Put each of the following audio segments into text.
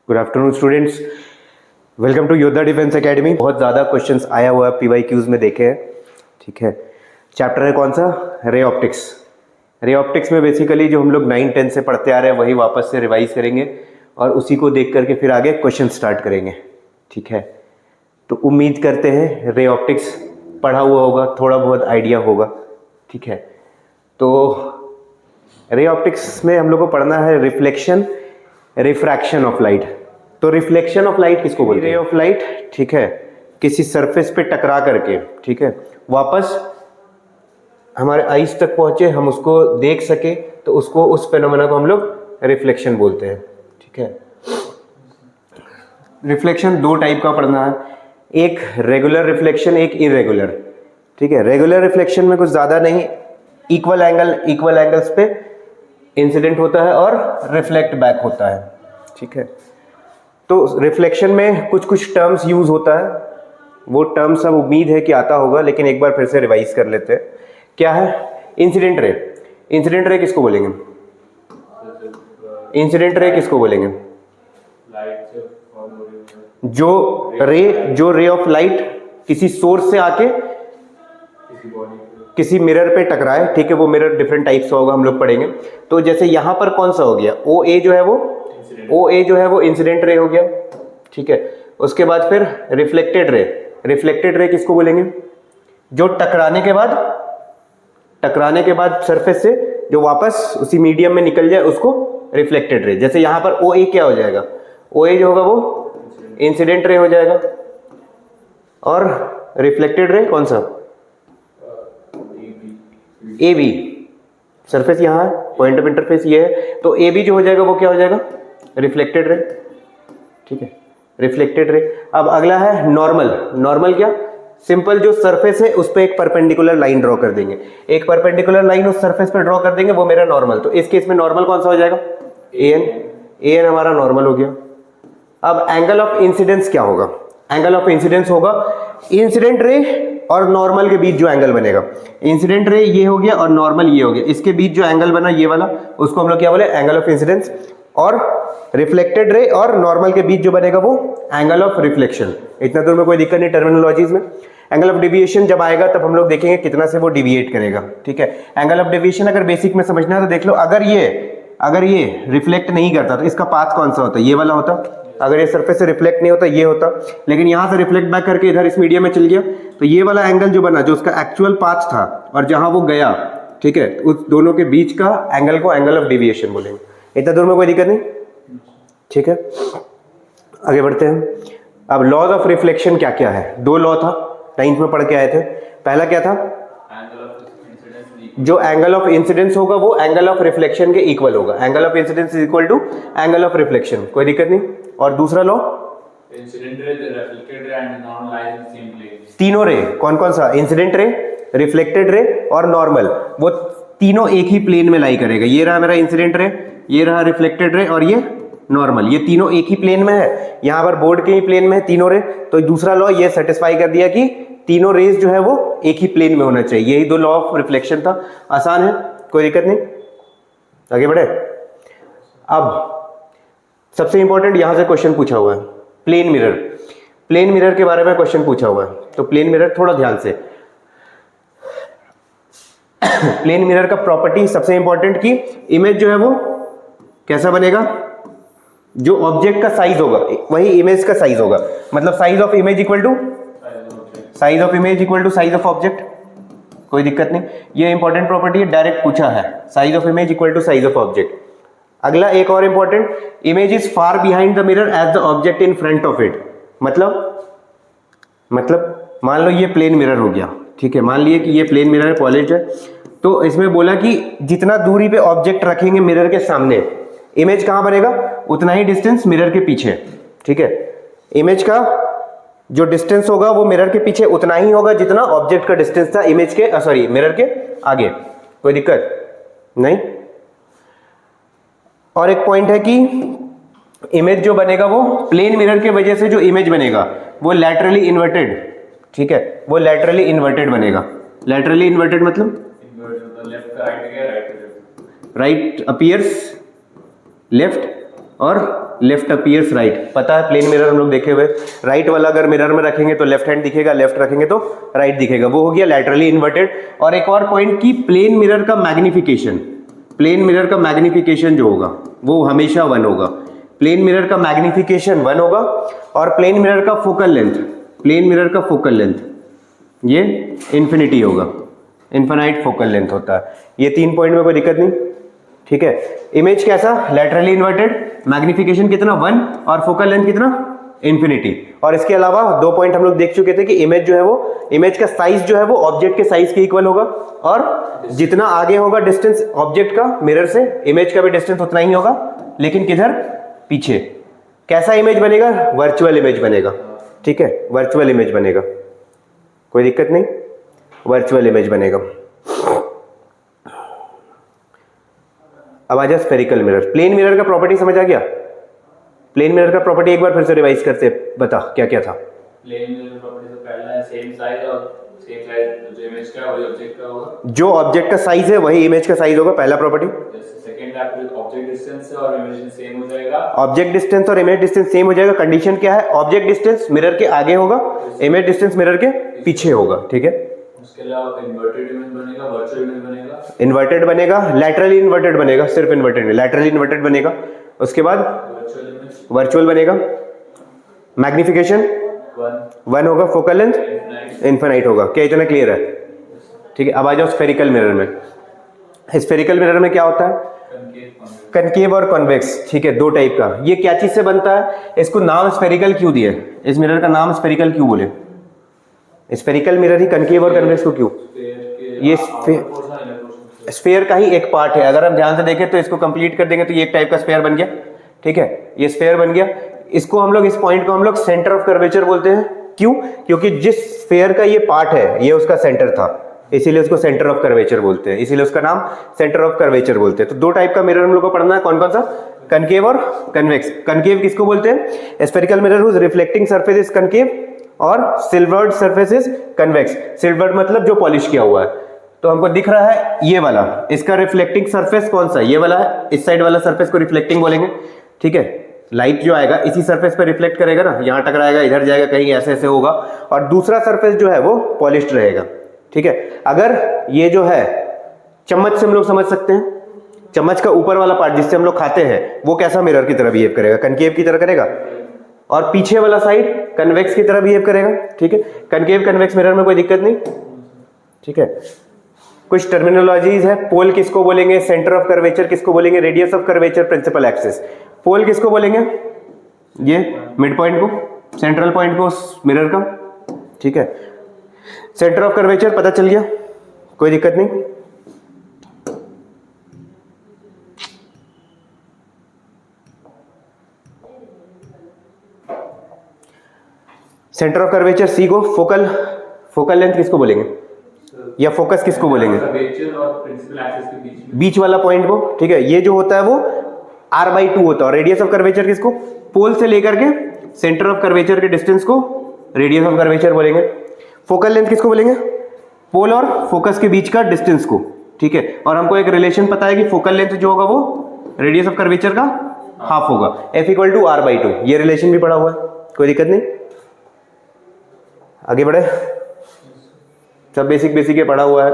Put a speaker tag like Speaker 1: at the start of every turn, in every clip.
Speaker 1: Good afternoon students, welcome to Yoddha defence academy. बहुत ज़्यादा questions आया हुआ है, PYQs में देखे हैं। ठीक है, चैप्टर है कौन सा? Ray optics. रे ऑप्टिक्स में बेसिकली जो हम लोग 9-10 से पढ़ते आ रहे हैं वही वापस से रिवाइज करेंगे और उसी को देख करके फिर आगे क्वेश्चन स्टार्ट करेंगे। ठीक है, तो उम्मीद करते हैं रे ऑप्टिक्स पढ़ा हुआ होगा, थोड़ा बहुत आइडिया होगा। ठीक है, तो रे ऑप्टिक्स में हम लोग को पढ़ना है रिफ्लेक्शन, रिफ्रैक्शन ऑफ लाइट। तो रिफ्लेक्शन ऑफ लाइट किसको बोलते हैं? रे ऑफ लाइट, ठीक है, किसी सरफेस पे टकरा करके, ठीक है, वापस हमारे आईज तक पहुंचे, हम उसको देख सके, तो उसको, उस फेनोमेना को हम लोग रिफ्लेक्शन बोलते हैं। ठीक है, रिफ्लेक्शन दो टाइप का पढ़ना है, एक रेगुलर रिफ्लेक्शन, एक इरेगुलर। ठीक है, रेगुलर रिफ्लेक्शन में कुछ ज़्यादा नहीं, इक्वल एंगल्स पे इंसिडेंट होता है और रिफ्लेक्ट बैक होता है। ठीक है, तो रिफ्लेक्शन में कुछ कुछ टर्म्स यूज होता है, वो टर्म्स अब उम्मीद है कि आता होगा, लेकिन एक बार फिर से रिवाइज कर लेते हैं। क्या है? Incident ray. इंसिडेंट रे किसको बोलेंगे? इंसिडेंट रे किसको बोलेंगे? जो रे ऑफ लाइट किसी सोर्स से आके किसी मिरर पे टकराए। ठीक है, वो मिरर डिफरेंट टाइप्स का होगा, हम लोग पढ़ेंगे। तो जैसे यहां पर कौन सा हो गया? OA जो है वो इंसिडेंट रे हो गया। ठीक है, उसके बाद फिर रिफ्लेक्टेड रे। रिफ्लेक्टेड रे किसको बोलेंगे? जो टकराने के बाद सरफेस से जो वापस उसी मीडियम में निकल जाए, उसको रिफ्लेक्टेड रे। जैसे यहां पर OA क्या हो जाएगा? OA जो होगा वो इंसिडेंट रे हो जाएगा। और रिफ्लेक्टेड रे कौन सा? AB। सरफेस यहाँ है, पॉइंट ऑफ इंटरफेस ये है, तो AB जो हो जाएगा वो क्या हो जाएगा? Reflected ray. ठीक है, रिफ्लेक्टेड रे। अब अगला है नॉर्मल। नॉर्मल क्या? सिंपल, जो सरफेस है उस पर एक परपेंडिकुलर लाइन ड्रॉ कर देंगे, एक परपेंडिकुलर लाइन उस सरफेस पे ड्रॉ कर देंगे, वो मेरा नॉर्मल। तो इस केस में नॉर्मल कौन सा हो जाएगा? AN हमारा नॉर्मल हो गया। अब एंगल ऑफ इंसिडेंस क्या होगा? एंगल ऑफ इंसिडेंस होगा इंसिडेंट रे और नॉर्मल के बीच जो एंगल बनेगा। इंसिडेंट रे ये हो गया और नॉर्मल ये हो गया, इसके बीच जो एंगल बना ये वाला, उसको हम लोग क्या बोले? Angle of incidence. और रिफ्लेक्टेड रे और नॉर्मल के बीच जो बनेगा वो एंगल ऑफ रिफ्लेक्शन। इतना दूर में कोई दिक्कत नहीं टर्मिनोलॉजीज में। एंगल ऑफ डेविएशन जब आएगा तब हम लोग देखेंगे कितना से वो डिविएट करेगा। ठीक है, एंगल ऑफ डेविएशन अगर बेसिक में समझना है तो देख लो, अगर ये रिफ्लेक्ट नहीं करता तो इसका पाथ कौन सा होता? ये वाला होता। अगर ये सरफेस से रिफ्लेक्ट नहीं होता ये होता, लेकिन यहां से रिफ्लेक्ट बैक करके इधर इस मीडियम में चल गया, तो ये वाला एंगल जो बना, जो उसका एक्चुअल पाथ था और जहां वो गया, ठीक है, उस दोनों के बीच का एंगल को एंगल ऑफ डेविएशन बोलेंगे। इतना दूर में कोई दिक्कत नहीं। ठीक है, आगे बढ़ते हैं। अब लॉज ऑफ रिफ्लेक्शन क्या क्या है? दो लॉ था, 9th में पढ़ के आए थे। पहला क्या था? जो एंगल ऑफ इंसिडेंस होगा वो एंगल ऑफ रिफ्लेक्शन के इक्वल होगा। Angle of incidence is equal to angle of reflection, कोई दिक्कत नहीं। और दूसरा law,
Speaker 2: incident ray, reflected ray and normal lies in same plane.
Speaker 1: तीनों रे कौन कौन सा? इंसिडेंट रे, रिफ्लेक्टेड रे और नॉर्मल, वो तीनों एक ही प्लेन में लाई करेगा। ये रहा मेरा इंसिडेंट रे, ये रहा रिफ्लेक्टेड रे और ये नॉर्मल, ये तीनों एक ही प्लेन में है। यहां पर बोर्ड के ही प्लेन में है तीनों रे, तो दूसरा लॉ ये सेटिस्फाई कर दिया कि तीनों रेज जो है वो एक ही प्लेन में होना चाहिए। यही दो लॉ ऑफ रिफ्लेक्शन था। आसान है, कोई दिक्कत नहीं। आगे बढ़े। अब सबसे इंपॉर्टेंट यहां से क्वेश्चन पूछा हुआ है, प्लेन मिरर। प्लेन मिरर के बारे में क्वेश्चन पूछा हुआ है, तो प्लेन मिरर थोड़ा ध्यान से। प्लेन मिरर का प्रॉपर्टी सबसे इंपॉर्टेंट की इमेज जो है वो कैसा बनेगा? जो ऑब्जेक्ट का साइज होगा वही इमेज का साइज होगा। मतलब size of image equal to size of object, कोई दिक्कत नहीं। ये इंपॉर्टेंट प्रॉपर्टी है, डायरेक्ट पूछा है। Size of image equal to size of object. अगला एक और important, image is far behind the mirror as the object in front of it. मतलब मान लो ये प्लेन मिरर हो गया। ठीक है, मान लिए कि ये प्लेन मिरर कॉलेज है, तो इसमें बोला कि जितना दूरी पे ऑब्जेक्ट रखेंगे मिरर के सामने, इमेज कहां बनेगा? उतना ही डिस्टेंस मिरर के पीछे। ठीक है, इमेज का जो डिस्टेंस होगा वो मिरर के पीछे उतना ही होगा जितना ऑब्जेक्ट का डिस्टेंस था इमेज के मिरर के आगे। कोई दिक्कत नहीं। और एक पॉइंट है कि इमेज जो बनेगा वो प्लेन मिरर के वजह से जो इमेज बनेगा वो लैटरली इन्वर्टेड। ठीक है, वो लैटरली इन्वर्टेड बनेगा। लैटरली इन्वर्टेड मतलब राइट अपीयर्स लेफ्ट और लेफ्ट अपीयर्स राइट, पता है प्लेन मिरर हम लोग देखे हुए, राइट वाला अगर मिरर में रखेंगे तो लेफ्ट हैंड दिखेगा, लेफ्ट रखेंगे तो राइट दिखेगा, वो हो गया लैटरली इन्वर्टेड। और एक और पॉइंट की प्लेन मिरर का मैग्निफिकेशन, प्लेन मिरर का मैग्निफिकेशन जो होगा वो हमेशा 1 होगा, प्लेन मिरर का मैग्निफिकेशन 1 होगा। और प्लेन मिरर का फोकल लेंथ, प्लेन मिरर का फोकल लेंथ ये इन्फिनिटी होगा, इन्फिनाइट फोकल लेंथ होता है। ये 3 पॉइंट में कोई दिक्कत नहीं, ठीक है। इमेज कैसा, लैटरली इन्वर्टेड, मैग्निफिकेशन कितना 1 और फोकल लेंथ कितना इन्फिनिटी। और इसके अलावा 2 पॉइंट हम लोग देख चुके थे कि इमेज जो है वो, इमेज का साइज जो है वो ऑब्जेक्ट के साइज के इक्वल होगा, और जितना आगे होगा डिस्टेंस ऑब्जेक्ट का मिरर से, इमेज का भी डिस्टेंस उतना ही होगा, लेकिन किधर, पीछे। कैसा इमेज बनेगा, वर्चुअल इमेज बनेगा, ठीक है, वर्चुअल इमेज बनेगा, कोई दिक्कत नहीं, वर्चुअल इमेज बनेगा। अब आ जाए स्फेरिकल मिरर। प्लेन मिरर का प्रॉपर्टी समझ आ गया, प्लेन मिरर का प्रॉपर्टी एक बार फिर से रिवाइज करते, बता क्या क्या था।
Speaker 2: प्लेन मिरर प्रॉपर्टी से पहला है सेम साइज, और सेम साइज जो इमेज का वही ऑब्जेक्ट का होगा,
Speaker 1: जो ऑब्जेक्ट का साइज है वही इमेज का साइज होगा, पहला प्रॉपर्टी।
Speaker 2: सेकंड आपको ऑब्जेक्ट डिस्टेंस और इमेज डिस्टेंस सेम हो जाएगा,
Speaker 1: ऑब्जेक्ट डिस्टेंस और इमेज डिस्टेंस सेम हो जाएगा। कंडीशन क्या है, ऑब्जेक्ट डिस्टेंस मिरर के आगे होगा, इमेज डिस्टेंस मिरर के पीछे होगा, ठीक है।
Speaker 2: उसके अलावा इन्वर्टेड इमेज बनेगा, वर्चुअल इमेज बनेगा,
Speaker 1: इन्वर्टेड बनेगा, लैटरली इन्वर्टेड बनेगा, सिर्फ इन्वर्टेड नहीं, लैटरली इन्वर्टेड बनेगा। उसके बाद
Speaker 2: वर्चुअल इमेज
Speaker 1: वर्चुअल बनेगा, मैग्निफिकेशन 1 होगा, फोकल लेंथ इन्फिनाइट होगा। क्या इतना क्लियर है, ठीक है। अब आ जाओ स्फेरिकल मिरर में। स्फेरिकल मिरर में क्या होता है, कनकेव और कॉन्वेक्स, ठीक है, 2 टाइप का। ये क्या चीज से बनता है, इसको नाम स्फेरिकल क्यों दिया, इस मिरर का नाम स्फेरिकल क्यों बोले, स्फेरिकल मिरर ही कनकेव और कन्वेक्स को क्यों, ये स्फेयर का ही एक पार्ट है। अगर हम ध्यान से देखें तो इसको कंप्लीट कर देंगे तो ये एक टाइप का स्फेयर बन गया, ठीक है, ये स्फेयर बन गया। इसको हम लोग, इस पॉइंट को हम लोग सेंटर ऑफ कर्वेचर बोलते हैं। क्यों, क्योंकि जिस स्फेयर का ये पार्ट है ये उसका सेंटर था, इसीलिए उसको सेंटर ऑफ कर्वेचर बोलते हैं, इसीलिए उसका नाम सेंटर ऑफ कर्वेचर बोलते हैं। तो 2 टाइप का मिरर हम लोग को पढ़ना है, कौन कौन सा, कनकेव और कन्वेक्स। कनकेव किसको बोलते हैं, spherical mirror whose reflecting surface is concave, और silvered surface is convex. Silvered मतलब जो पॉलिश किया हुआ है। तो हमको दिख रहा है ये वाला, इसका रिफ्लेक्टिंग सरफेस कौन सा है, ये वाला है, इस साइड वाला सरफेस को रिफ्लेक्टिंग बोलेंगे, ठीक है। लाइट जो आएगा इसी सरफेस पे रिफ्लेक्ट करेगा ना, यहाँ टकराएगा, इधर जाएगा, कहीं ऐसे ऐसे होगा। और दूसरा सरफेस जो है वो पॉलिश्ड रहेगा, ठीक है। अगर ये जो है चम्मच से हम लोग समझ सकते हैं, चम्मच का ऊपर वाला पार्ट जिससे हम लोग खाते हैं वो कैसा मिरर की तरह बिहेव करेगा, कनकेव की तरह करेगा, और पीछे वाला साइड कन्वेक्स की तरह बिहेव करेगा, ठीक है। कनकेव कन्वेक्स मिरर में कोई दिक्कत नहीं, ठीक है। कुछ टर्मिनोलॉजीज है, पोल किसको बोलेंगे, सेंटर ऑफ कर्वेचर किसको बोलेंगे, radius of curvature, principal axis. Pole किसको बोलेंगे, ये मिड पॉइंट को, सेंट्रल पॉइंट को मिरर का, ठीक है। सेंटर ऑफ कर्वेचर पता चल गया, कोई दिक्कत नहीं। सेंटर ऑफ कर्वेचर सी को, फोकल लेंथ किसको बोलेंगे, या फोकस किसको बोलेंगे,
Speaker 2: कर्वेचर और प्रिंसिपल एक्सिस के
Speaker 1: बीच वाला पॉइंट को, ठीक है। ये जो होता है वो r/2 होता है। और रेडियस ऑफ कर्वेचर किसको, पोल से लेकर के सेंटर ऑफ कर्वेचर के डिस्टेंस को रेडियस ऑफ कर्वेचर बोलेंगे। फोकल लेंथ किसको बोलेंगे, पोल और फोकस के बीच का डिस्टेंस को, ठीक है। और हमको एक रिलेशन पता है कि फोकल लेंथ जो होगा वो रेडियस ऑफ कर्वेचर का हाफ होगा, F = r/2। ये रिलेशन भी पढ़ा हुआ है, कोई दिक्कत नहीं। आगे बढ़े, सब बेसिक ये पढ़ा हुआ है।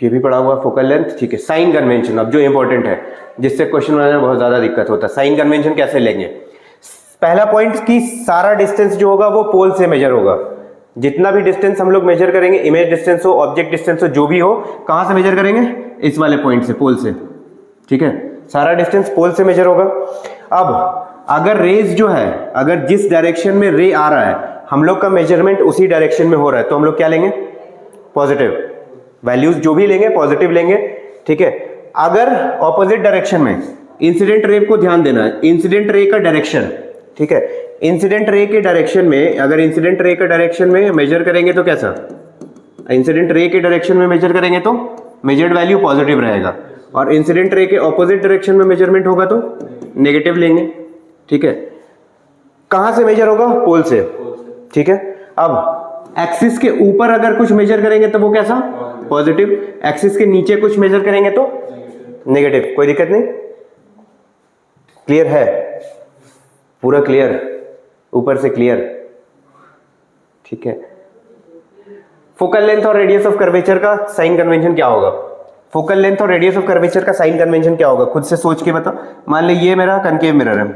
Speaker 1: ये भी पढ़ा हुआ फोकल लेंथ, ठीक है। साइन कन्वेंशन, अब जो इंपॉर्टेंट है, जिससे क्वेश्चन बनाने में बहुत ज्यादा दिक्कत होता है, साइन कन्वेंशन कैसे लेंगे। पहला पॉइंट कि सारा डिस्टेंस जो होगा वो पोल से मेजर होगा। जितना भी डिस्टेंस हम लोग मेजर करेंगे, इमेज डिस्टेंस हो, ऑब्जेक्ट डिस्टेंस हो, जो भी हो, कहां से मेजर करेंगे, इस वाले पॉइंट से, पोल से, ठीक है। सारा डिस्टेंस पोल से मेजर होगा। अब अगर रेज जो है, अगर जिस डायरेक्शन में रे आ रहा है, हम लोग का मेजरमेंट उसी डायरेक्शन में हो रहा है, तो हम लोग क्या लेंगे, पॉजिटिव वैल्यूज जो भी लेंगे पॉजिटिव लेंगे, ठीक है। अगर ऑपोजिट डायरेक्शन में, इंसिडेंट रे को ध्यान देना है, इंसिडेंट रे का डायरेक्शन, ठीक है। इंसिडेंट रे के डायरेक्शन में, अगर इंसिडेंट रे के डायरेक्शन में मेजर करेंगे तो कैसा, इंसिडेंट रे के डायरेक्शन में मेजर करेंगे तो मेजर्ड वैल्यू पॉजिटिव रहेगा, और इंसिडेंट रे के ऑपोजिट डायरेक्शन में मेजरमेंट होगा तो नेगेटिव लेंगे, ठीक है। कहां से मेजर होगा, पोल से, ठीक है। अब एक्सिस के ऊपर अगर कुछ मेजर करेंगे तो वो कैसा, पॉजिटिव, एक्सिस के नीचे कुछ मेजर करेंगे तो नेगेटिव, कोई दिक्कत नहीं, क्लियर है, पूरा क्लियर, ऊपर से क्लियर, ठीक है। फोकल लेंथ और रेडियस ऑफ कर्वेचर का साइन कन्वेंशन क्या होगा? फोकल लेंथ और रेडियस ऑफ कर्वेचर का साइन कन्वेंशन क्या होगा? खुद से सोच के बता। मान ली ये मेरा कनकेव मिरर है,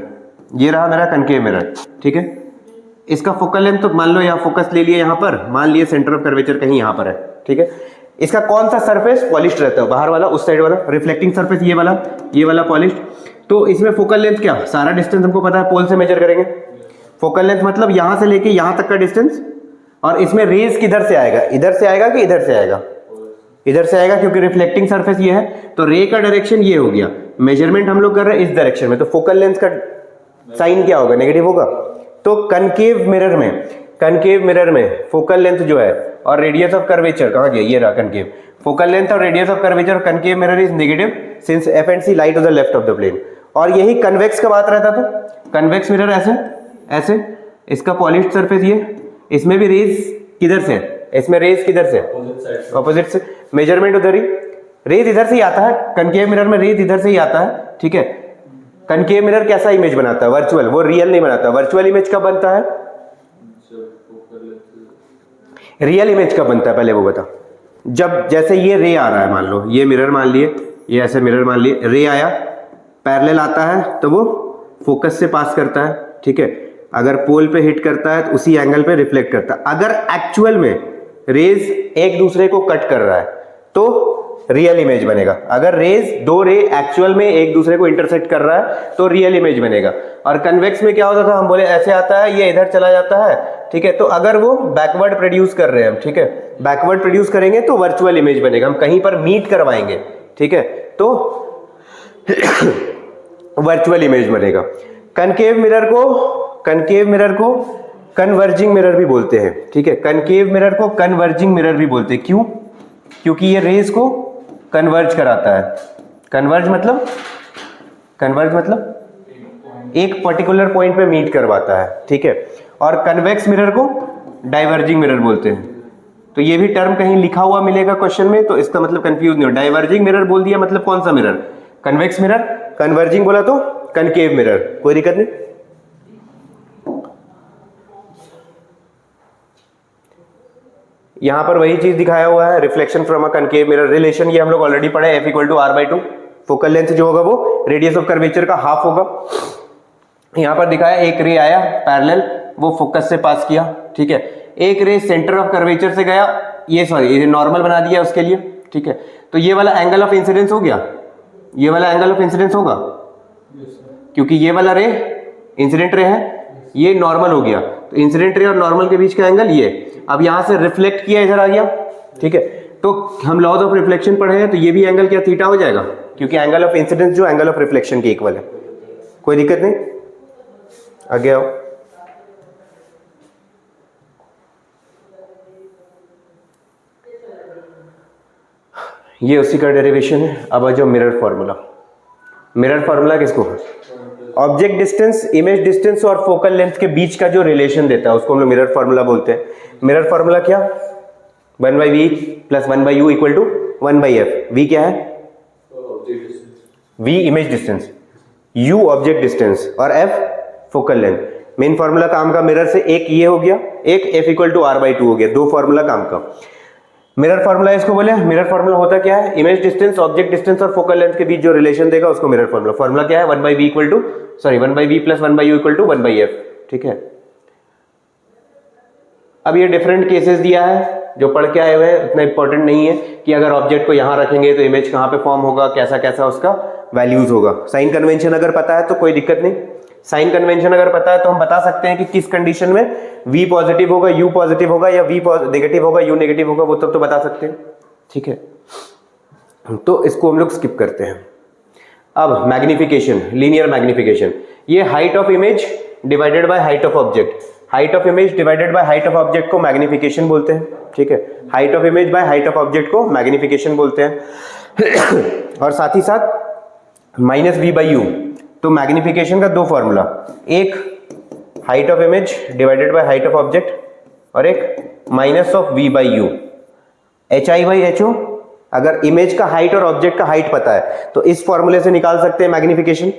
Speaker 1: ये रहा मेरा कनकेव मिरर, ठीक है। इसका फोकल लेंथ तो मान लो यहाँ फोकस ले लिया, यहाँ पर मान लिया सेंटर ऑफ कर्वेचर कहीं यहाँ पर है, ठीक है। इसका कौन सा सरफेस पॉलिश्ड रहता है? बाहर वाला, उस साइड वाला रिफ्लेक्टिंग सरफेस, ये वाला पॉलिश्ड। तो इसमें फोकल लेंथ क्या, सारा डिस्टेंस हमको पता है, पोल से मेजर करेंगे। फोकल लेंथ मतलब यहां से लेके यहां तक का डिस्टेंस, और इसमें रेज किधर से आएगा? इधर से आएगा कि इधर से आएगा? इधर से आएगा, क्योंकि रिफ्लेक्टिंग सरफेस ये है, तो रे का डायरेक्शन ये हो गया। मेजरमेंट हम लोग कर रहे हैं इस डायरेक्शन में, तो फोकल लेंथ का साइन क्या होगा? नेगेटिव होगा। तो कनकेव मिरर में फोकल लेंथ जो है और रेडियस ऑफ कर्वेचर कहाँ गया? ये रहा कनकेव। फोकल लेंथ और radius of curvature concave mirror is negative since F and C lie to the left of the plane. और यही कन्वेक्स का बात रहता, तो कन्वेक्स मिरर ऐसे, इसका पॉलिश्ड सरफेस ये, इसमें भी रेज किधर से है? इसमें रेज किधर से? ऑपोजिट से। मेजरमेंट उधर ही, रेज इधर से ही आता है, कनकेव मिरर में रेज इधर से ही आता है, ठीक है। कनकेव मिरर कैसा इमेज बनाता है? वर्चुअल, वो रियल नहीं बनाता। वर्चुअल इमेज कब बनता है? रियल इमेज कब बनता है पहले वो बता। जब जैसे ये रे आ रहा है, मान लो ये मिरर मान लिए, ये ऐसे मिरर मान लिए, रे आया, पैरेलल आता है तो वो फोकस से पास करता है, ठीक है। अगर पोल पे हिट करता है तो उसी एंगल पे रिफ्लेक्ट करता है। अगर एक्चुअल में रेज एक दूसरे को कट कर रहा है तो रियल इमेज बनेगा। अगर दो रे एक्चुअल में एक दूसरे को इंटरसेक्ट कर रहा है तो रियल इमेज बनेगा। और कन्वेक्स में क्या होता था? हम बोले ऐसे आता है, ये इधर चला जाता है, ठीक है। तो अगर वो बैकवर्ड प्रोड्यूस कर रहे हैं हम, ठीक है, बैकवर्ड प्रोड्यूस करेंगे तो वर्चुअल इमेज बनेगा। हम कहीं पर मीट करवाएंगे, ठीक है, तो वर्चुअल इमेज बनेगा। कनकेव मिरर को कन्वर्जिंग मिरर भी बोलते हैं, ठीक है। कनकेव मिरर को कन्वर्जिंग मिरर भी बोलते हैं। क्यों? क्योंकि ये रेज को कन्वर्ज कराता है। कन्वर्ज मतलब एक पर्टिकुलर पॉइंट पे मीट करवाता है, ठीक है। और कन्वेक्स मिरर को डाइवर्जिंग मिरर बोलते हैं। तो ये भी टर्म कहीं लिखा हुआ मिलेगा क्वेश्चन में, तो इसका मतलब कंफ्यूज नहीं हो। डाइवर्जिंग मिरर बोल दिया मतलब कौन सा मिरर? Convex mirror. कन्वर्जिंग बोला तो कनकेव मिरर, कोई दिक्कत नहीं। यहां पर वही चीज दिखाया हुआ है, reflection from a concave mirror. Relation ये हम लोग ऑलरेडी पढ़े, F = R/2। फोकल लेंथ जो होगा वो रेडियस ऑफ कर्वेचर का हाफ होगा। यहां पर दिखाया एक रे आया पैरेलल, वो फोकस से पास किया, ठीक है। एक रे सेंटर ऑफ कर्वेचर से गया, ये नॉर्मल बना दिया उसके लिए, ठीक है। तो ये वाला एंगल ऑफ इंसिडेंस हो गया, ये वाला एंगल ऑफ इंसिडेंस होगा, क्योंकि ये वाला रे इंसिडेंट रे है, ये नॉर्मल हो गया। तो इंसिडेंट रे और नॉर्मल के बीच का एंगल ये। अब यहां से रिफ्लेक्ट किया, इधर आ गया, ठीक है। तो हम लॉज ऑफ रिफ्लेक्शन पढ़े हैं, तो ये भी एंगल क्या? थीटा हो जाएगा, क्योंकि एंगल ऑफ इंसिडेंस जो एंगल ऑफ रिफ्लेक्शन के इक्वल है। कोई दिक्कत नहीं, आगे आओ। ये उसी का डेरिवेशन है। अब आ जाओ मिरर फॉर्मूला। मिरर फॉर्मूला किसको? ऑब्जेक्ट डिस्टेंस, इमेज डिस्टेंस और फोकल लेंथ के बीच का जो रिलेशन देता है उसको हम लोग मिरर फॉर्मूला बोलते हैं। मिरर फॉर्मूला क्या? 1/v + 1/u = 1/f। v क्या है? v image distance, u object distance और f focal length. Main formula काम का मिरर से एक ये हो गया, एक F = R/2 हो गया, दो फॉर्मूला काम का। मिरर फॉर्मूला इसको बोले। मिरर फॉर्मूला होता क्या है? इमेज डिस्टेंस, ऑब्जेक्ट डिस्टेंस और फोकल लेंथ के बीच जो रिलेशन देगा उसको मिरर फॉर्मूला। फॉर्मूला क्या है? 1/v + 1/u = 1/f, ठीक है। अब ये डिफरेंट केसेस दिया है जो पढ़ के आए हुए हैं, उतना इंपॉर्टेंट नहीं है कि अगर ऑब्जेक्ट को यहां रखेंगे तो इमेज कहां पे फॉर्म होगा, कैसा कैसा उसका वैल्यूज होगा। साइन कन्वेंशन अगर पता है तो कोई दिक्कत नहीं। साइन कन्वेंशन अगर पता है तो हम बता सकते हैं कि किस कंडीशन में v पॉजिटिव होगा, u पॉजिटिव होगा, या v नेगेटिव होगा, u नेगेटिव होगा, वो तब तो बता सकते हैं, ठीक है। तो इसको हम लोग स्किप करते हैं। अब मैग्निफिकेशन, लीनियर मैग्निफिकेशन। ये height of image divided by height of object, height of image divided by height of object को मैग्निफिकेशन बोलते हैं, ठीक है। Height of image by height of object को मैग्निफिकेशन बोलते हैं। और साथ ही साथ -v/u। तो मैग्निफिकेशन का दो फॉर्मूला, एक height of image divided by height of object और एक -v/u। hi/ho अगर इमेज का हाइट और ऑब्जेक्ट का हाइट पता है तो इस फॉर्मूले से निकाल सकते हैं मैग्निफिकेशन।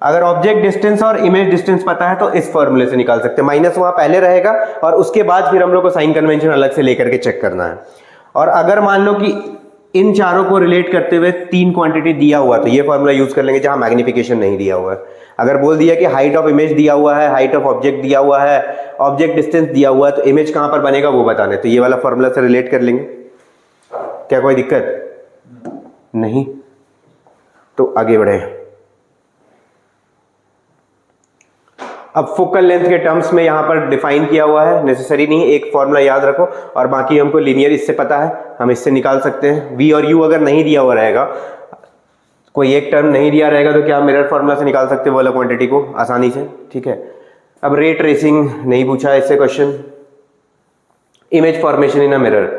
Speaker 1: अगर ऑब्जेक्ट डिस्टेंस और इमेज डिस्टेंस पता है तो इस फॉर्मूले से निकाल सकते हैं। माइनस वहां पहले रहेगा और उसके बाद फिर हम लोग को साइन कन्वेंशन अलग से लेकर के चेक करना है। और अगर मान लो कि इन चारों को रिलेट करते हुए 3 क्वांटिटी दिया हुआ तो ये फॉर्मूला यूज कर लेंगे जहां मैग्निफिकेशन नहीं दिया हुआ है। अगर बोल दिया कि हाइट ऑफ इमेज दिया हुआ है, हाइट ऑफ ऑब्जेक्ट दिया हुआ है, ऑब्जेक्ट डिस्टेंस दिया हुआ है, तो इमेज कहां पर बनेगा वो बताना है, तो ये वाला फॉर्मूला से रिलेट कर लेंगे। क्या कोई दिक्कत नहीं? तो आगे बढ़े। अब फोकल लेंथ के टर्म्स में यहां पर डिफाइन किया हुआ है, नेसेसरी नहीं, एक फॉर्मूला याद रखो और बाकी हमको लीनियर इससे पता है, हम इससे निकाल सकते हैं। v और u अगर नहीं दिया हुआ रहेगा, कोई एक टर्म नहीं दिया रहेगा तो क्या मिरर फॉर्मूला से निकाल सकते हो वाला क्वांटिटी को आसानी से, ठीक है। अब रे ट्रेसिंग नहीं पूछा है इससे question. Image formation in a mirror,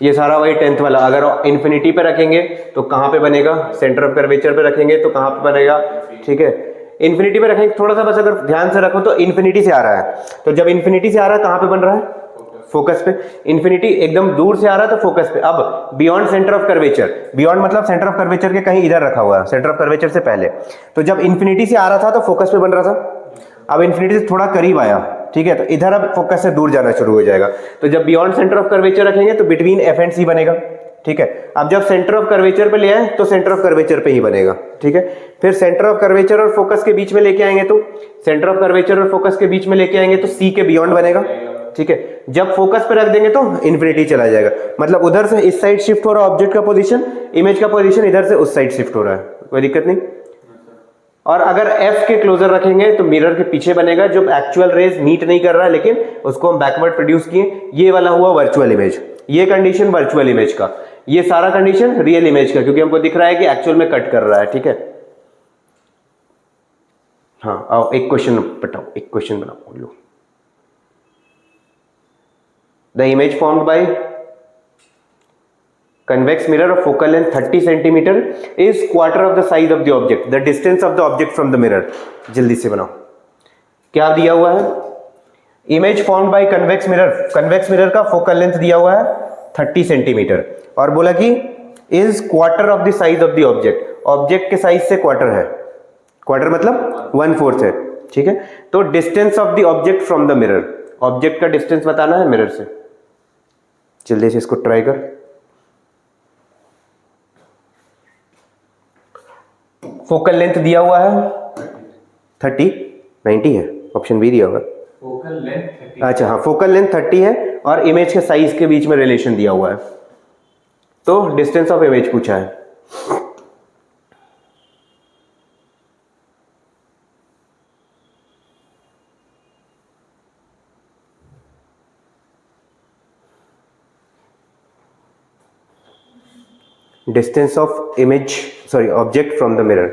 Speaker 1: ये सारा वही 10th वाला। अगर इन्फिनिटी पे रखेंगे तो कहां पे बनेगा, सेंटर ऑफ कर्वेचर पे रखेंगे तो कहां पे बनेगा, ठीक है। इन्फिनिटी पे रखेंगे, थोड़ा सा बस अगर ध्यान से रखो तो इन्फिनिटी से आ रहा है, तो जब इन्फिनिटी से आ रहा है कहां पे बन रहा है, फोकस पे। इन्फिनिटी एकदम दूर से आ रहा है तो फोकस पे। अब beyond centre of curvature, beyond मतलब सेंटर ऑफ कर्वेचर के कहीं इधर रखा हुआ है, सेंटर ऑफ कर्वेचर से पहले। तो जब इन्फिनिटी से आ रहा था तो फोकस पे बन रहा था, अब इन्फिनिटी से थोड़ा करीब आया, ठीक है, तो इधर अब फोकस से दूर जाना शुरू हो जाएगा। तो जब बियॉन्ड सेंटर ऑफ कर्वेचर रखेंगे तो बिटवीन एफ एंड सी बनेगा, ठीक है। अब जब सेंटर ऑफ कर्वेचर पे ले आए तो सेंटर ऑफ कर्वेचर पे ही बनेगा, ठीक है। फिर सेंटर ऑफ कर्वेचर और फोकस के बीच में लेके आएंगे तो सेंटर ऑफ कर्वेचर और फोकस के बीच में लेके आएंगे तो सी के बियॉन्ड बनेगा, ठीक है। जब फोकस पे रख देंगे तो इन्फिनिटी चला जाएगा, मतलब उधर से इस साइड शिफ्ट हो रहा है ऑब्जेक्ट का पोजीशन, इमेज का पोजीशन इधर से उस साइड शिफ्ट हो रहा है, कोई दिक्कत नहीं। और अगर F के क्लोजर रखेंगे तो मिरर के पीछे बनेगा, जो एक्चुअल रेज मीट नहीं कर रहा है लेकिन उसको हम बैकवर्ड प्रोड्यूस किए, ये वाला हुआ वर्चुअल इमेज। ये कंडीशन वर्चुअल इमेज का, ये सारा कंडीशन रियल इमेज का, क्योंकि हमको दिख रहा है कि एक्चुअल में कट कर रहा है, ठीक है। हाँ आओ एक क्वेश्चन बताओ, एक क्वेश्चन बनाओ लो। The image formed by convex mirror of focal length 30 centimeter is quarter of the size of the object, the distance of the object from the mirror। जल्दी से बनाओ, क्या दिया हुआ है, image formed bye convex mirror, convex mirror का focal length दिया हुआ है 30 सेंटीमीटर और बोला कि is quarter of the size of the object, object के साइज से क्वार्टर है, क्वार्टर मतलब 1/4 है, ठीक है। तो distance of the object from the mirror, object का डिस्टेंस बताना है मिरर से। जल्दी से इसको ट्राई कर। फोकल लेंथ दिया हुआ है 30, 90 है, ऑप्शन बी दिया होगा।
Speaker 2: फोकल लेंथ 30,
Speaker 1: अच्छा हाँ, फोकल लेंथ 30 है और इमेज के साइज के बीच में रिलेशन दिया हुआ है, तो डिस्टेंस ऑफ इमेज पूछा है। Distance of image, sorry object from the mirror,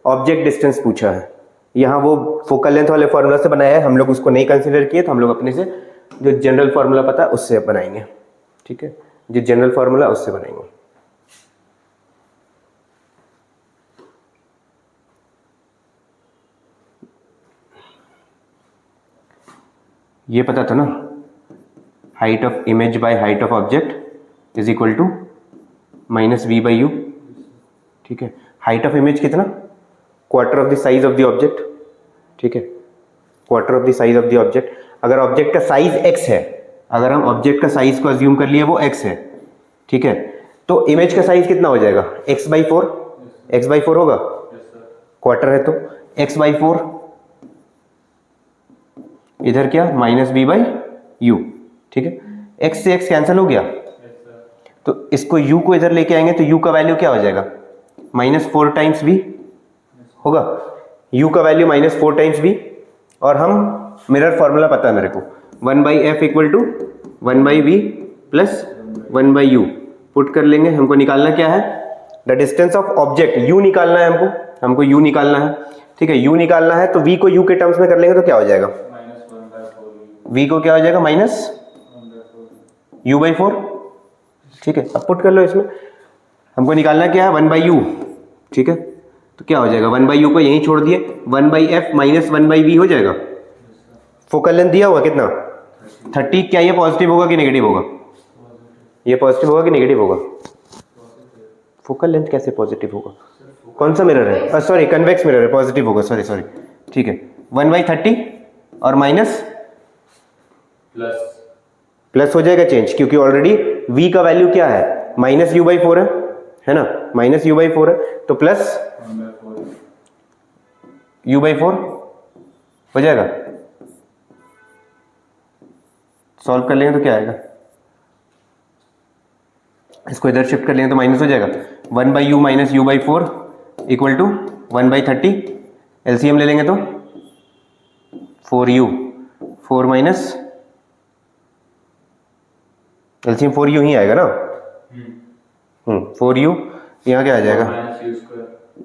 Speaker 1: object distance पूछा है। यहाँ वो फोकल लेंथ वाले फॉर्मूला से बनाया है, हम लोग उसको नहीं कंसीडर किए, तो हम लोग अपने से जो जनरल फॉर्मूला पता है उससे बनाएंगे, ठीक है, जो जनरल फॉर्मूला उससे बनाएंगे। ये पता था ना, height of image by height of object is equal to -v/u, ठीक है। हाइट ऑफ इमेज कितना, quarter of the size of the object, ठीक है, quarter of the size of the object. अगर ऑब्जेक्ट का साइज x है, अगर हम ऑब्जेक्ट का साइज को अज्यूम कर लिए वो x है, ठीक है, तो इमेज का साइज कितना हो जाएगा, x/4, x/4 होगा, क्वार्टर है तो x/4, इधर क्या -v/u, ठीक है। x से x कैंसिल हो गया, तो इसको u को इधर लेके आएंगे तो u का वैल्यू क्या हो जाएगा, -4 टाइम्स v होगा, u का वैल्यू -4 टाइम्स v। और हम मिरर फॉर्मूला पता है मेरे को, 1/f = 1/v plus 1/u put कर लेंगे। हमको निकालना क्या है, the distance of object, u निकालना है हमको u निकालना है, ठीक है, u निकालना है तो v को u के टर्म्स में कर लेंगे तो क्या हो जाएगा, v को क्या हो जाएगा -u/4, ठीक है। अब पुट कर लो इसमें, हमको निकालना क्या है 1/u, ठीक है, तो क्या हो जाएगा 1/u को यहीं छोड़ दिए, 1/f माइनस 1/v हो जाएगा। फोकल लेंथ दिया हुआ कितना 30, क्या ये पॉजिटिव होगा कि नेगेटिव होगा, ये पॉजिटिव होगा कि नेगेटिव होगा, फोकल लेंथ कैसे पॉजिटिव होगा? कौन सा मिरर है? सॉरी कन्वेक्स मिरर है, पॉजिटिव होगा, सॉरी सॉरी, ठीक है। 1/30 और माइनस प्लस हो जाएगा चेंज, क्योंकि ऑलरेडी v का वैल्यू क्या है, -u/4 है ना, -u/4 है, तो प्लस u/4 हो जाएगा। सॉल्व कर लेंगे तो क्या आएगा, इसको इधर शिफ्ट कर लेंगे तो माइनस हो जाएगा। 1/u minus u/4 equal to 1/30, LCM ले लेंगे तो 4u, 4 माइनस एलसीएम 4u ही आएगा ना, 4u, यहाँ क्या आ जाएगा,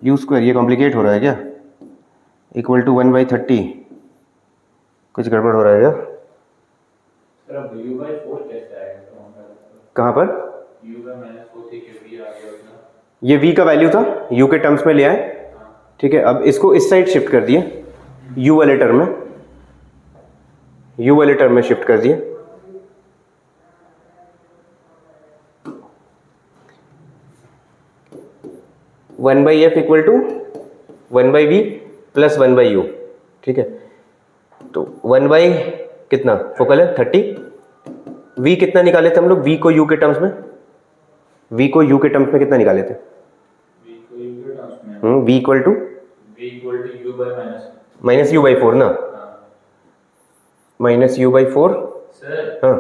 Speaker 1: u², ये कॉम्प्लिकेट हो रहा है क्या, इक्वल टू 1/30, कुछ गड़बड़ हो रहा है क्या? कहाँ पर ये v का वैल्यू था, u के टर्म्स में ले आए, ठीक है। अब इसको इस साइड शिफ्ट कर दिए, u वाले टर्म में, u वाले टर्म में शिफ्ट कर दिए। One by F equal to 1/v plus 1/u, ठीक है। तो 1 कितना फोकल है 30, v कितना निकाले थे हम लोग, v को u के टर्म्स में, v को u के टर्म्स में कितना निकाले थे, v equal to minus u/4 ना, -u/4, हाँ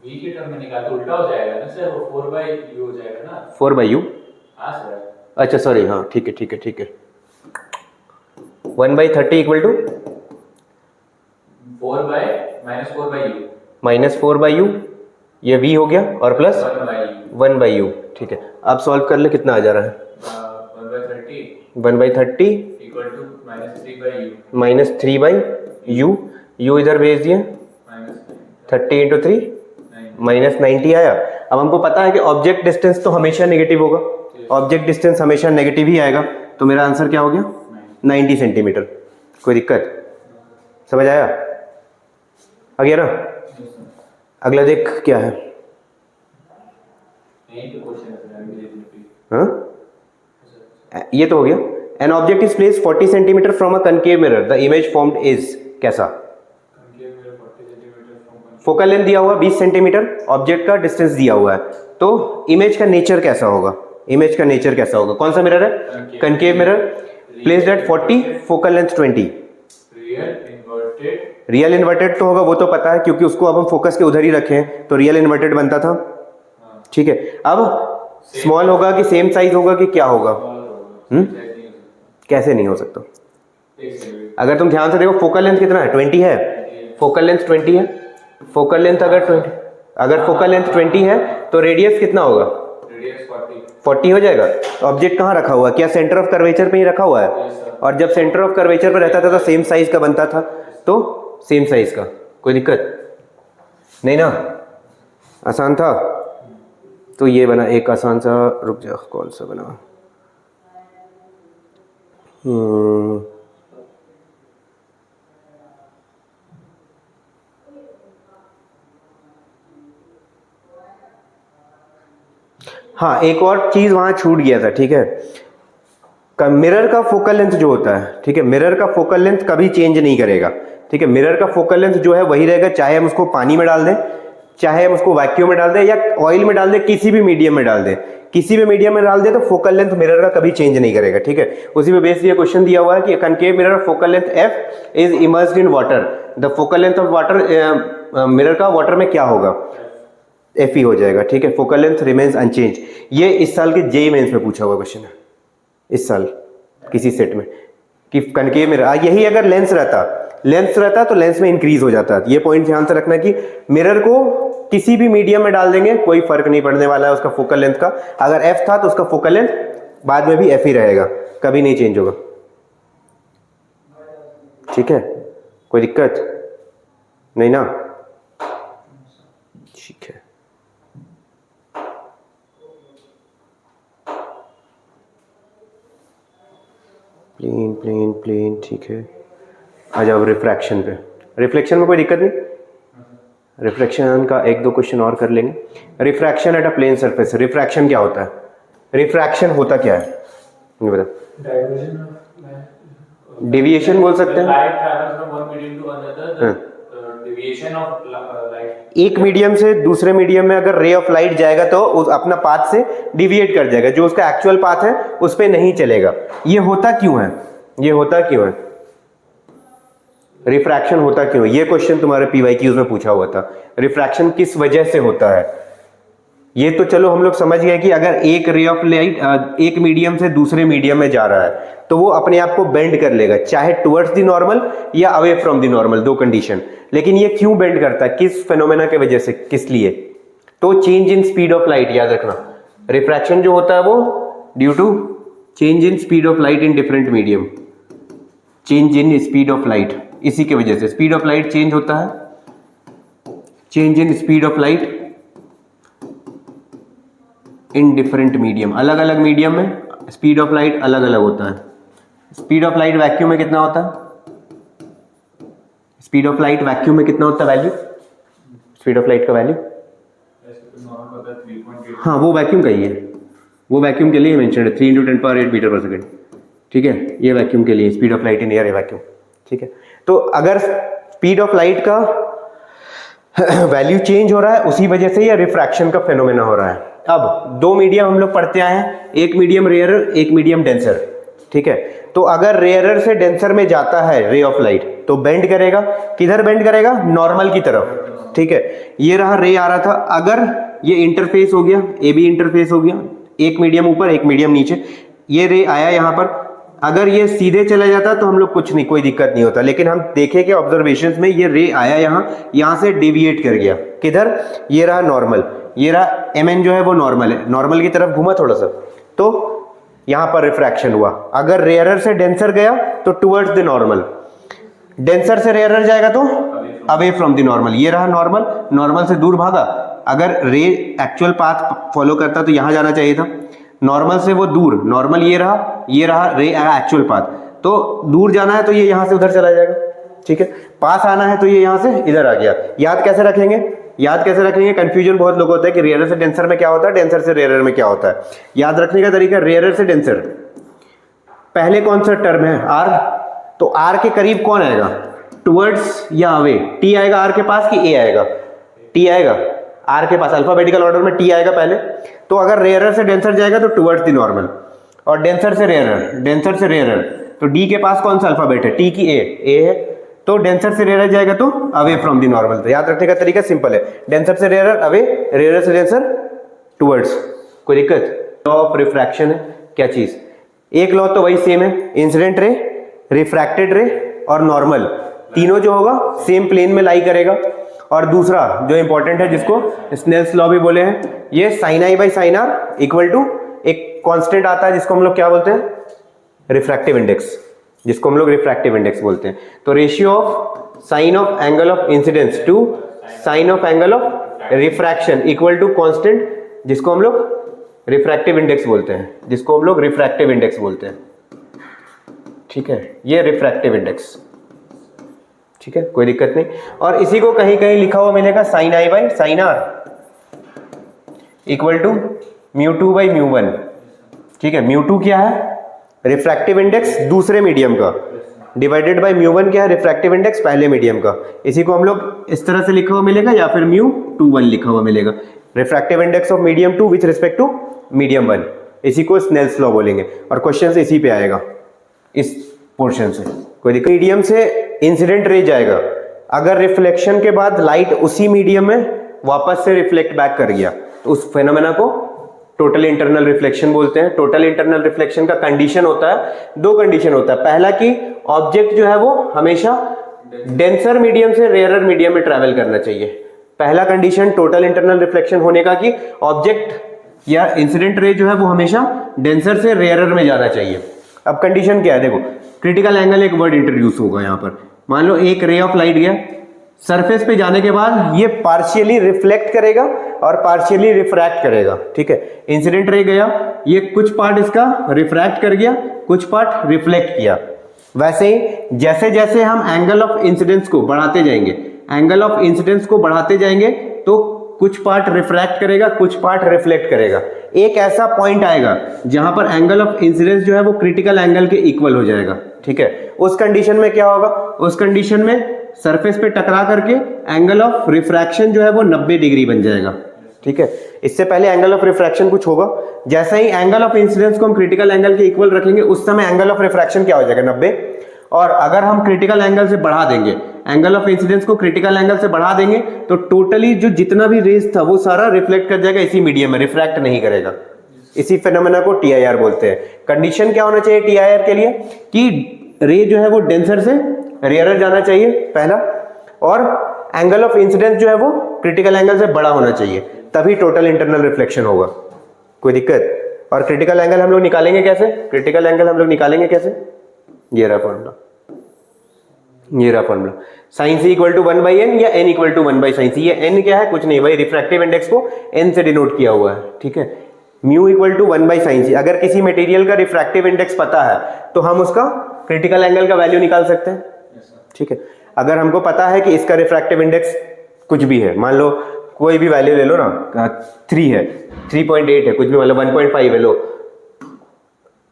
Speaker 2: v के टर्म में निकाल तो उल्टा हो जाएगा ना सर, वो 4/u हो जाएगा ना,
Speaker 1: 4/u,
Speaker 2: हाँ सर,
Speaker 1: अच्छा सॉरी, हाँ ठीक है ठीक है ठीक है। 1/30 इक्वल टू -4/u, ये v हो गया, और प्लस 1/u, ठीक है। अब सॉल्व कर ले, कितना आ जा रहा है, 1/30
Speaker 2: इक्वल टू
Speaker 1: -3/u, u इधर भेज दिए, 30 × 3 -90 आया। अब हमको पता है कि ऑब्जेक्ट डिस्टेंस तो हमेशा नेगेटिव होगा, ऑब्जेक्ट डिस्टेंस हमेशा नेगेटिव ही आएगा, तो मेरा आंसर क्या हो गया, 90 सेंटीमीटर। कोई दिक्कत, समझ आया, आ गया ना। अगला देख क्या है, हाँ ये तो हो गया। An object is placed 40 centimetre from a concave mirror, the image formed is, कैसा, फोकल लेंथ दिया हुआ 20 सेंटीमीटर, ऑब्जेक्ट का डिस्टेंस दिया हुआ है, तो इमेज का नेचर कैसा होगा, इमेज का नेचर कैसा होगा, कौन सा मिरर है, concave mirror, placed at 40, focal length 20, real inverted तो होगा, वो तो पता है, क्योंकि उसको अब हम फोकस के उधर ही रखे हैं, तो रियल इन्वर्टेड बनता था, ठीक है। अब स्मॉल होगा कि सेम साइज होगा कि क्या होगा, कैसे नहीं हो सकता, अगर तुम ध्यान से देखो फोकल लेंथ कितना है, 20 है, फोकल लेंथ 20 है, फोकल लेंथ अगर फोकल लेंथ 20 है तो रेडियस कितना होगा, 40 हो जाएगा। तो ऑब्जेक्ट कहाँ रखा हुआ है, क्या सेंटर ऑफ कर्वेचर पे ही रखा हुआ है, और जब सेंटर ऑफ कर्वेचर पे रहता था तो सेम साइज का बनता था, तो सेम साइज का, कोई दिक्कत नहीं ना, आसान था। तो ये बना एक आसान सा, रुक जा कौन सा बना, हाँ एक और चीज वहां छूट गया था, ठीक है। मिरर का फोकल लेंथ जो होता है, ठीक है, मिरर का फोकल लेंथ कभी चेंज नहीं करेगा, ठीक है। मिरर का फोकल लेंथ जो है वही रहेगा, चाहे हम उसको पानी में डाल दें, चाहे हम उसको वैक्यूम में डाल दें, या ऑयल में डाल दें, किसी भी मीडियम में डाल दें, किसी भी मीडियम में डाल दें, तो फोकल लेंथ मिरर का कभी चेंज नहीं करेगा, ठीक है। उसी पे बेस ये क्वेश्चन दिया हुआ है कि concave mirror focal length f is immersed in water, the focal length of water, mirror का वाटर में क्या होगा, Fe हो जाएगा, ठीक है। फोकल लेंथ रिमेन्स अनचेंज, ये इस साल के जेईई मेंस में पूछा हुआ क्वेश्चन है, इस साल किसी सेट में, कि कनकेव मिरर, यही अगर लेंस रहता तो लेंस में इंक्रीज हो जाता। ये पॉइंट ध्यान से रखना कि मिरर को किसी भी मीडियम में डाल देंगे, कोई फर्क नहीं पड़ने वाला है उसका फोकल लेंथ का, अगर f था तो उसका फोकल लेंथ बाद में भी f ही रहेगा, कभी नहीं चेंज होगा, ठीक है। कोई दिक्कत नहीं ना, ठीक है। प्लेन प्लेन प्लेन, ठीक है। आ जाओ रिफ्रैक्शन पे, रिफ्लेक्शन में कोई दिक्कत नहीं, रिफ्लेक्शन का एक दो क्वेश्चन और कर लेंगे। Refraction at a plane surface, refraction क्या होता है, रिफ्रैक्शन होता क्या है ये बता।
Speaker 2: Diversion of
Speaker 1: डेविएशन बोल सकते हैं।
Speaker 2: light travels from one medium to another. The deviation of light.
Speaker 1: एक मीडियम से दूसरे मीडियम में अगर रे ऑफ लाइट जाएगा तो उस अपना पाथ से डिविएट कर जाएगा, जो उसका एक्चुअल पाथ है उस पे नहीं चलेगा। ये होता क्यों है, ये होता क्यों है, रिफ्रैक्शन होता क्यों है? ये क्वेश्चन तुम्हारे पीवाईक्यूज में पूछा हुआ था, रिफ्रैक्शन किस वजह से होता है। ये तो चलो हम लोग समझ गए कि अगर एक रे ऑफ लाइट एक मीडियम से दूसरे मीडियम में जा रहा है तो वो अपने आप को बेंड कर लेगा, चाहे टुवर्ड्स द नॉर्मल या अवे फ्रॉम द नॉर्मल, दो कंडीशन। लेकिन ये क्यों बेंड करता है, किस फेनोमेना के वजह से, किस लिए? तो change in speed of light, याद रखना रिफ्रैक्शन जो होता है वो due to change in speed of light in different medium, change in speed of light, इसी के वजह से स्पीड ऑफ लाइट चेंज होता है, change in speed of light in different medium, अलग अलग मीडियम में स्पीड ऑफ लाइट अलग अलग होता है। स्पीड ऑफ लाइट वैक्यूम में कितना होता है, स्पीड ऑफ लाइट वैक्यूम में कितना होता है वैल्यू, स्पीड ऑफ लाइट का वैल्यू, हाँ वो वैक्यूम का ही है, वो वैक्यूम के लिए मेंशन है 3 × 10⁸ मीटर पर सेकंड, ठीक है, ये वैक्यूम के लिए speed of light in air vacuum, ठीक है। तो अगर स्पीड ऑफ लाइट का वैल्यू चेंज हो रहा है उसी वजह से ये रिफ्रैक्शन का फेनोमेना हो रहा है। अब दो मीडियम हम लोग पढ़ते आए हैं, एक मीडियम रेयरर, एक मीडियम डेंसर, ठीक है। तो अगर रेयरर से डेंसर में जाता है रे ऑफ लाइट तो बेंड करेगा, किधर बेंड करेगा, नॉर्मल की तरफ, ठीक है। ये रहा रे आ रहा था, अगर ये इंटरफेस हो गया, ए बी इंटरफेस हो गया, एक मीडियम ऊपर एक मीडियम नीचे, ये रे आया यहाँ पर, अगर ये सीधे चला जाता तो हम लोग कुछ नहीं, कोई दिक्कत नहीं होता। लेकिन हम देखें कि ऑब्जर्वेशंस में ये रे आया यहाँ से डेविएट कर गया, किधर, ये रहा नॉर्मल, ये रहा mn जो है वो नॉर्मल है, नॉर्मल की तरफ घूमा थोड़ा सा, तो यहाँ पर रिफ्रैक्शन हुआ। अगर रेयरर से डेंसर गया तो टुवर्ड्स द नॉर्मल, डेंसर से रेयरर जाएगा तो अवे फ्रॉम द नॉर्मल, ये रहा नॉर्मल, नॉर्मल से दूर भागा, अगर रे एक्चुअल पाथ फॉलो करता तो यहाँ जाना चाहिए था, नॉर्मल से वो दूर, नॉर्मल ये रहा रे एक्चुअल पाथ, तो दूर जाना है तो ये यहाँ से उधर चला जाएगा, ठीक है। पास आना है तो ये यहाँ से इधर आ गया। याद कैसे रखेंगे, याद कैसे रखेंगे, कंफ्यूजन बहुत लोग होता है कि रेयरर से डेंसर में क्या होता है, डेंसर से रेयरर में क्या होता है। याद रखने का तरीका, रेयरर से डेंसर, पहले कौन सा टर्म है, आर, तो आर के करीब कौन आएगा, टुवर्ड्स या अवे, टी आएगा आर के पास कि ए आएगा, टी आएगा आर के पास, अल्फाबेटिकल ऑर्डर में टी आएगा पहले। तो अगर रेयरर से डेंसर जाएगा तो टुवर्ड्स द नॉर्मल, और डेंसर से रेयरर, तो डी के पास कौन सा अल्फाबेट है, टी की ए है, तो डेंसर से रेयरर जाएगा तो अवे फ्रॉम द नॉर्मल। तो याद रखने का तरीका सिंपल है, डेंसर से रेयरर अवे, रेयरर से डेंसर टुवर्ड्स, कोई दिक्कत। लॉ ऑफ रिफ्रैक्शन है क्या चीज, एक लॉ तो वही सेम है, इंसिडेंट रे, रिफ्रैक्टेड रे और नॉर्मल, तीनों जो होगा सेम प्लेन में लाई करेगा। और दूसरा जो इंपॉर्टेंट है जिसको स्नेल्स लॉ भी बोले हैं, ये sine I by sine are equal to एक कांस्टेंट आता है जिसको हम लोग क्या बोलते हैं, रिफ्रैक्टिव इंडेक्स, जिसको हम लोग रिफ्रैक्टिव इंडेक्स बोलते हैं। तो ratio of sine of angle of incidence to sine of angle of refraction equal to constant, जिसको हम लोग रिफ्रैक्टिव इंडेक्स बोलते हैं, जिसको हम लोग रिफ्रैक्टिव इंडेक्स बोलते हैं, ठीक है। ये रिफ्रैक्टिव इंडेक्स, ठीक है, कोई दिक्कत नहीं। और इसी को कहीं कहीं लिखा हुआ मिलेगा sine I by sine are equal to μ2 by μ1, ठीक है। μ2 क्या है, रिफ्रैक्टिव इंडेक्स दूसरे मीडियम का, डिवाइडेड बाय μ1 क्या है, रिफ्रैक्टिव इंडेक्स पहले मीडियम का। इसी को हम लोग इस तरह से लिखा हुआ मिलेगा या फिर μ21 लिखा हुआ मिलेगा, refractive index of medium 2 with respect to medium 1, इसी को स्नेल्स लॉ बोलेंगे। और क्वेश्चन से इसी पे आएगा, इस पोर्शन से, कोई दिक्कत। मीडियम से इंसिडेंट रे जाएगा, अगर रिफ्लेक्शन के बाद लाइट उसी मीडियम में वापस से रिफ्लेक्ट बैक कर गया तो उस फेनोमेना को टोटल इंटरनल रिफ्लेक्शन बोलते हैं। टोटल इंटरनल रिफ्लेक्शन का कंडीशन होता है, दो कंडीशन होता है, पहला कि ऑब्जेक्ट जो है वो हमेशा डेंसर मीडियम से रेयरर मीडियम में ट्रैवल करना चाहिए, पहला कंडीशन टोटल इंटरनल रिफ्लेक्शन होने का कि ऑब्जेक्ट या इंसिडेंट रे जो है वो हमेशा डेंसर से रेयरर में जाना चाहिए। अब कंडीशन क्या है, देखो क्रिटिकल एंगल एक वर्ड इंट्रोड्यूस होगा यहाँ पर। मान लो एक रे ऑफ लाइट गया, सरफेस पे जाने के बाद ये पार्शियली रिफ्लेक्ट करेगा और पार्शियली रिफ्रैक्ट करेगा, ठीक है। इंसिडेंट रे गया, ये कुछ पार्ट इसका रिफ्रैक्ट कर गया, कुछ पार्ट रिफ्लेक्ट किया। वैसे ही जैसे जैसे हम एंगल ऑफ इंसिडेंस को बढ़ाते जाएंगे, एंगल ऑफ इंसिडेंस को बढ़ाते जाएंगे तो कुछ पार्ट रिफ्रैक्ट करेगा, कुछ पार्ट रिफ्लेक्ट करेगा। एक ऐसा पॉइंट आएगा जहां पर एंगल ऑफ इंसिडेंस जो है वो क्रिटिकल एंगल के इक्वल हो जाएगा, ठीक है। उस कंडीशन में क्या होगा, उस कंडीशन में सरफेस पे टकरा करके एंगल ऑफ रिफ्रैक्शन जो है वो 90 डिग्री बन जाएगा, ठीक है। इससे पहले एंगल ऑफ रिफ्रैक्शन कुछ होगा, जैसे ही एंगल ऑफ इंसिडेंस को हम क्रिटिकल एंगल के इक्वल रखेंगे उस समय एंगल ऑफ रिफ्रैक्शन क्या हो जाएगा 90, और अगर हम क्रिटिकल एंगल से बढ़ा देंगे, एंगल ऑफ इंसिडेंस को क्रिटिकल एंगल से बढ़ा देंगे तो टोटली जो जितना भी रेज था वो सारा रिफ्लेक्ट कर जाएगा इसी मीडियम में, रिफ्रैक्ट नहीं करेगा। इसी फेनोमेना को टीआईआर बोलते हैं। कंडीशन क्या होना चाहिए टीआईआर के लिए कि रे जो है वो डेंसर से रेयरर जाना चाहिए पहला, और एंगल ऑफ इंसिडेंस जो है वो क्रिटिकल एंगल से बड़ा होना चाहिए, तभी टोटल इंटरनल रिफ्लेक्शन होगा। कोई दिक्कत? और क्रिटिकल एंगल हम लोग निकालेंगे कैसे? क्रिटिकल एंगल हम लोग निकालेंगे कैसे? ये रहा फॉर्मूला, ये रहा formula, sine C equal to 1/n या n equal to 1/sin c। ये n क्या है? कुछ नहीं भाई, रिफ्रैक्टिव इंडेक्स को n से डिनोट किया हुआ है, ठीक है। Mu equal to 1/sin c। अगर किसी मटेरियल का रिफ्रैक्टिव इंडेक्स पता है तो हम उसका क्रिटिकल एंगल का वैल्यू निकाल सकते हैं, ठीक है। अगर हमको पता है कि इसका रिफ्रैक्टिव इंडेक्स कुछ भी है, मान लो कोई भी वैल्यू ले लो ना, 3 है, 3.8 है, कुछ भी, मतलब 1.5 है, लो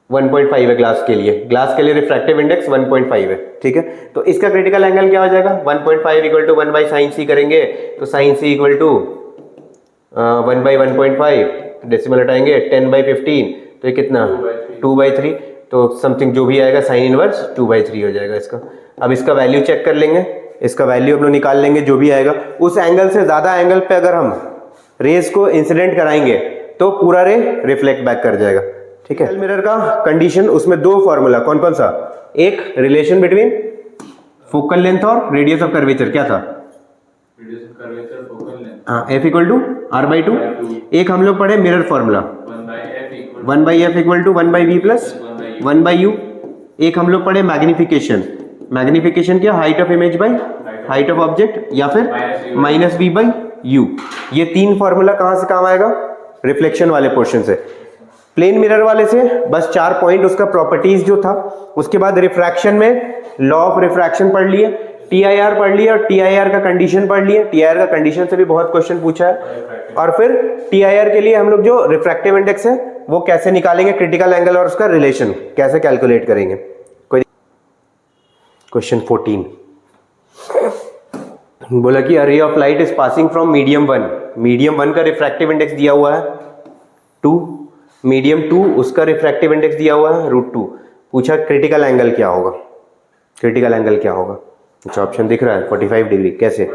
Speaker 1: 1.5 है ग्लास के लिए, ग्लास के लिए रिफ्रैक्टिव इंडेक्स 1.5 है, ठीक है। तो इसका क्रिटिकल एंगल क्या हो जाएगा? 1.5 इक्वल टू 1/sin c करेंगे तो sin c equal to 1/1.5, decimal हटाएंगे 10/15, तो ये कितना 2/3, तो समथिंग जो भी आएगा साइन इनवर्स 2/3 हो जाएगा इसका। अब इसका वैल्यू चेक कर लेंगे, इसका वैल्यू हम लोग निकाल लेंगे जो भी आएगा। उस एंगल से ज्यादा एंगल पे अगर हम रेज को इंसिडेंट कराएंगे तो पूरा रे रिफ्लेक्ट बैक कर जाएगा, ठीक है। मिरर का कंडीशन, उसमें दो फॉर्मूला, कौन कौन सा? एक रिलेशन बिटवीन फोकल लेंथ और रेडियस ऑफ कर्वेचर, क्या था?
Speaker 2: Radius of curvature focal length,
Speaker 1: हाँ, F इक्वल टू R/2। एक हम लोग पढ़े mirror formula 1/f equal to 1/v plus 1/u। एक हम लोग पढ़े मैग्निफिकेशन, मैग्निफिकेशन क्या? Height of image by height of object, या फिर -v/u। ये तीन फॉर्मूला कहां से काम आएगा? रिफ्लेक्शन वाले पोर्शन से। प्लेन मिरर वाले से बस 4 पॉइंट, उसका प्रॉपर्टीज जो था, उसके बाद रिफ्रैक्शन में लॉ ऑफ रिफ्रैक्शन पढ़ लिए, टीआईआर पढ़ लिया, और टीआईआर का कंडीशन पढ़ लिए। टीआईआर का कंडीशन से भी बहुत क्वेश्चन पूछा है। और फिर टीआईआर के लिए हम लोग जो रिफ्रैक्टिव इंडेक्स है वो कैसे निकालेंगे, क्रिटिकल एंगल और उसका रिलेशन कैसे कैलकुलेट करेंगे। कोई क्वेश्चन 14 बोला कि ray of light is passing from medium 1, medium 1 का रिफ्रैक्टिव इंडेक्स दिया हुआ है 2, मीडियम 2 उसका रिफ्रैक्टिव इंडेक्स दिया हुआ है √2। पूछा क्रिटिकल एंगल क्या होगा, क्रिटिकल एंगल क्या होगा? अच्छा, ऑप्शन दिख रहा है 45 डिग्री। कैसे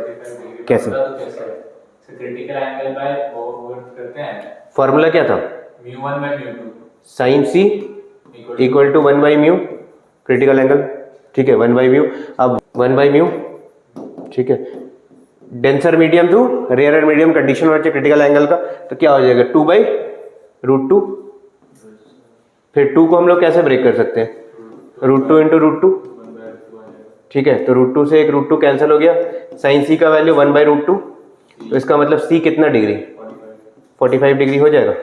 Speaker 1: कैसे?
Speaker 2: क्रिटिकल एंगल बाय वो करते हैं,
Speaker 1: फॉर्मूला क्या था?
Speaker 2: μ1/μ2,
Speaker 1: sine C equal to 1/μ critical angle, ठीक है, 1/μ। अब 1/μ, ठीक है, denser medium to rarer medium condition होना चाहिए क्रिटिकल एंगल का, तो क्या हो जाएगा 2/√2। फिर 2 को हम लोग कैसे ब्रेक कर सकते हैं? √2 × √2, ठीक है, तो √2 से एक √2 कैंसिल हो गया, साइन सी का वैल्यू 1/√2, तो इसका मतलब सी कितना डिग्री? 45 डिग्री हो जाएगा।